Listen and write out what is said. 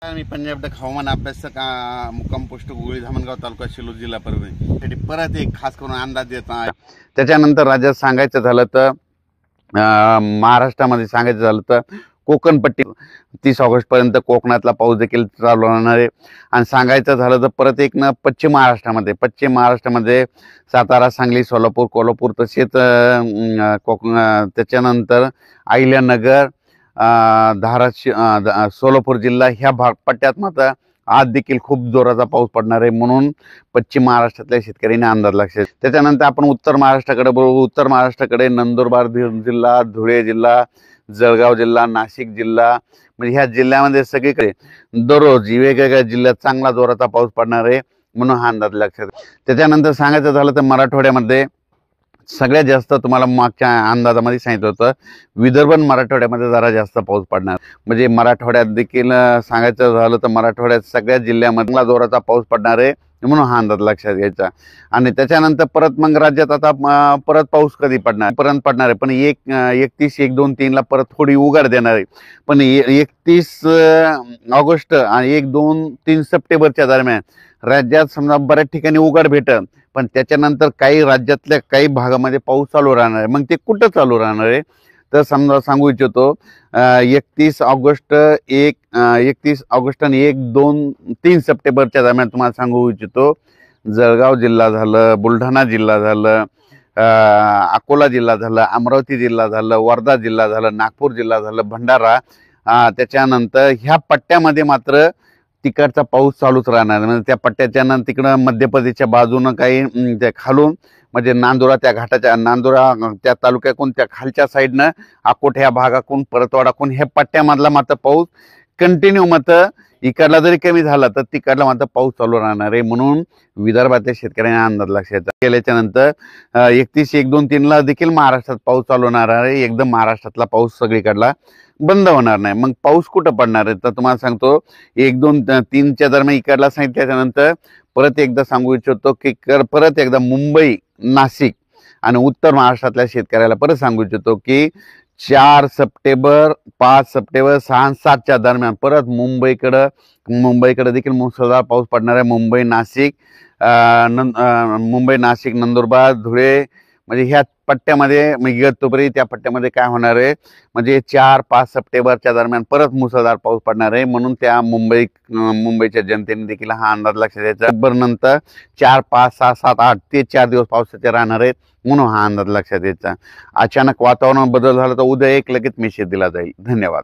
मी पंजाब हवामान अभ्यासक मुक्काम पोस्ट गोळी धामणगाव तालुका शिरूर जिल्हा परभणी परत एक खास करून अंदाज देत आहे। त्याच्यानंतर राज्यात सांगायचं झालं तर महाराष्ट्रामध्ये सांगायचं झालं तर कोकण पट्टी 30 ऑगस्ट पर्यंत कोकणातला पाऊस देखील चालू राहणार आहे। आणि सांगायचं झालं तर परत एक पश्चिम महाराष्ट्रामध्ये सातारा, सांगली, सोलापूर, कोल्हापूर तसेच त्याच्यानंतर अहिल्यानगर, धाराशिव, सोलापूर जिल्हा ह्या पट्ट्यात मात्र आज देखील खूप जोराचा पाऊस पडणार आहे, म्हणून पश्चिम महाराष्ट्रातल्या शेतकऱ्यांनी अंदाज लक्षात। त्याच्यानंतर आपण उत्तर महाराष्ट्राकडे बघू। उत्तर महाराष्ट्राकडे नंदुरबार जिल्हा, धुळे जिल्हा, जळगाव जिल्हा, नाशिक जिल्हा, म्हणजे ह्या जिल्ह्यामध्ये सगळीकडे दररोज वेगवेगळ्या जिल्ह्यात चांगला जोराचा पाऊस पडणार आहे, म्हणून हा अंदाज लक्षात। त्याच्यानंतर सांगायचं झालं तर मराठवाड्यामध्ये सगळ्यात जास्त तुम्हाला मागच्या अंदाजामध्ये सांगितलं होतं विदर्भ मराठवाड्यामध्ये जरा जास्त पाऊस पडणार, म्हणजे मराठवाड्यात देखील सांगायचं झालं तर मराठवाड्यात सगळ्या जिल्ह्यामध्ये जोराचा पाऊस पडणार आहे, म्हणून हा अंदाज लक्षात घ्यायचा। आणि त्याच्यानंतर परत मग राज्यात आता परत पाऊस कधी पडणार आहे, पण 31, 1, 2, 3 ला परत थोडी उघाड देणार आहे। पण 31 ऑगस्ट आणि 1, 2, 3 सप्टेंबरच्या दरम्यान राज्यात समजा बऱ्याच ठिकाणी उघाड भेटल, पण त्याच्यानंतर काही राज्यातल्या काही भागामध्ये पाऊस चालू राहणार आहे। मग ते कुठं चालू राहणार आहे तर समजा सांगू इच्छितो 31 ऑगस्ट आणि 1, 2, 3 सप्टेंबरच्या दरम्यान तुम्हाला सांगू इच्छितो जळगाव जिल्हा झालं, बुलढाणा जिल्हा झालं, अकोला जिल्हा झालं, अमरावती जिल्हा झालं, वर्धा जिल्हा झालं, नागपूर जिल्हा झालं, भंडारा, त्याच्यानंतर ह्या पट्ट्यामध्ये मात्र तिकडचा पाऊस चालूच राहणार। म्हणजे त्या पट्ट्याच्या नंतर तिकडं मध्य प्रदेशच्या बाजूनं काही त्या खालून म्हणजे नांदुरा त्या घाटाच्या नांदुरा त्या तालुक्याकडून त्या खालच्या साईडनं अकोट ह्या भागाकडून परतवाडाकडून ह्या पट्ट्यामधला मात्र पाऊस कंटिन्यू मात्र इकडला जरी कमी झाला तर तिकडला मात्र पाऊस चालू राहणार आहे, म्हणून विदर्भातल्या शेतकऱ्यांना अंदाज लक्षात केल्याच्या नंतर 31, 1, 2, 3 ला देखील महाराष्ट्रात पाऊस चालू होणार आहे। एकदम महाराष्ट्रातला पाऊस सगळीकडला बंद होणार नाही। मग पाऊस कुठं पडणार आहे तर तुम्हाला सांगतो 1, 2, 3च्या दरम्यान इकडला सांगितल्यानंतर परत एकदा सांगू इच्छितो की परत एकदा मुंबई, नाशिक आणि उत्तर महाराष्ट्रातल्या शेतकऱ्याला परत सांगू इच्छितो की 4 सप्टेंबर, 5 सप्टेंबर, 6 आणि 7च्या दरम्यान परत मुंबईकडे देखील मुसळधार पाऊस पडणार आहे। मुंबई, नाशिक, नंदुरबार, धुळे म्हणजे ह्या पट्ट्यामध्ये इगतपुरी त्या पट्ट्यामध्ये काय होणार आहे म्हणजे 4, 5 सप्टेंबरच्या दरम्यान परत मुसळधार पाऊस पडणार आहे, म्हणून त्या मुंबईच्या जनतेने देखील हा अंदाज लक्षात द्यायचा। नंतर 4, 5, 6, 7, 8 ते 4 दिवस पावसाचे राहणार आहेत, म्हणून हा अंदाज लक्षात द्यायचा। अचानक वातावरण बदल झाला तर उद्या एक लगेच मेसेज दिला जाईल। धन्यवाद।